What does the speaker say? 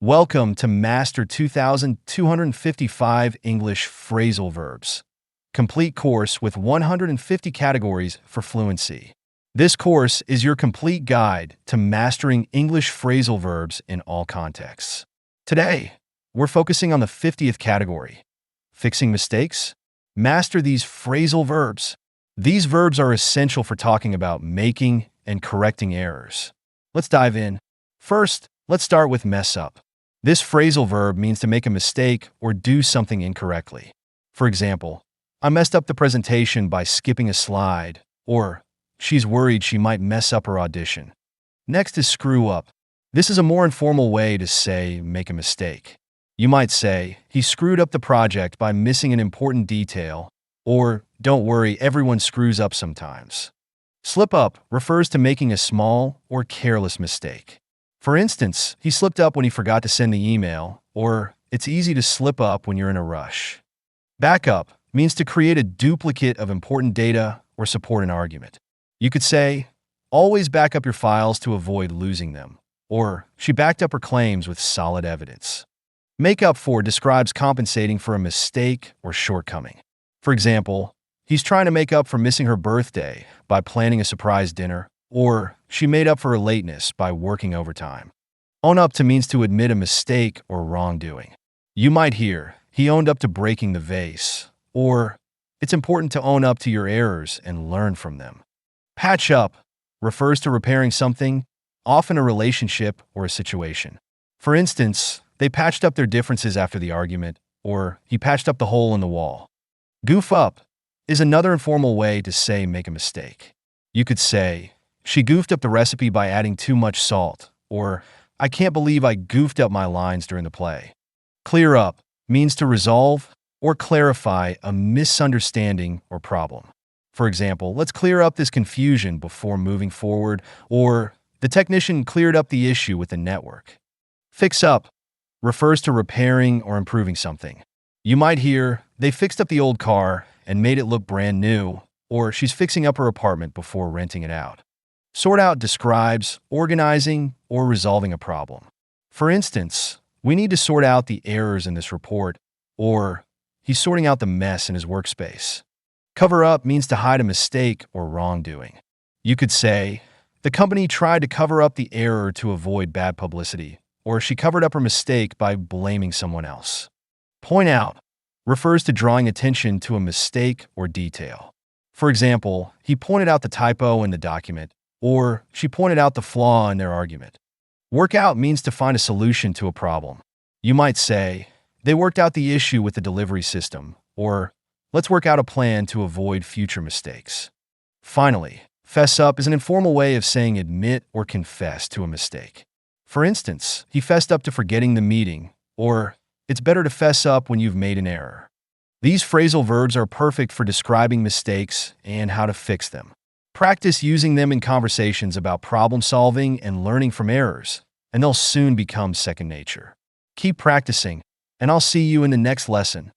Welcome to Master 2255 English Phrasal Verbs, complete course with 150 categories for fluency. This course is your complete guide to mastering English phrasal verbs in all contexts. Today, we're focusing on the 50th category, fixing mistakes. Master these phrasal verbs. These verbs are essential for talking about making and correcting errors. Let's dive in. First, let's start with mess up. This phrasal verb means to make a mistake or do something incorrectly. For example, I messed up the presentation by skipping a slide, or she's worried she might mess up her audition. Next is screw up. This is a more informal way to say make a mistake. You might say, he screwed up the project by missing an important detail, or don't worry, everyone screws up sometimes. Slip up refers to making a small or careless mistake. For instance, he slipped up when he forgot to send the email, or it's easy to slip up when you're in a rush. Back up means to create a duplicate of important data or support an argument. You could say, always back up your files to avoid losing them, or she backed up her claims with solid evidence. Make up for describes compensating for a mistake or shortcoming. For example, he's trying to make up for missing her birthday by planning a surprise dinner, or she made up for her lateness by working overtime. Own up to means to admit a mistake or wrongdoing. You might hear, he owned up to breaking the vase, or it's important to own up to your errors and learn from them. Patch up refers to repairing something, often a relationship or a situation. For instance, they patched up their differences after the argument, or he patched up the hole in the wall. Goof up is another informal way to say make a mistake. You could say, she goofed up the recipe by adding too much salt, or I can't believe I goofed up my lines during the play. Clear up means to resolve or clarify a misunderstanding or problem. For example, let's clear up this confusion before moving forward, or the technician cleared up the issue with the network. Fix up refers to repairing or improving something. You might hear, they fixed up the old car and made it look brand new, or she's fixing up her apartment before renting it out. Sort out describes organizing or resolving a problem. For instance, we need to sort out the errors in this report, or he's sorting out the mess in his workspace. Cover up means to hide a mistake or wrongdoing. You could say, the company tried to cover up the error to avoid bad publicity, or she covered up her mistake by blaming someone else. Point out refers to drawing attention to a mistake or detail. For example, he pointed out the typo in the document, or she pointed out the flaw in their argument. Work out means to find a solution to a problem. You might say, they worked out the issue with the delivery system, or let's work out a plan to avoid future mistakes. Finally, fess up is an informal way of saying admit or confess to a mistake. For instance, he fessed up to forgetting the meeting, or it's better to fess up when you've made an error. These phrasal verbs are perfect for describing mistakes and how to fix them. Practice using them in conversations about problem solving and learning from errors, and they'll soon become second nature. Keep practicing, and I'll see you in the next lesson.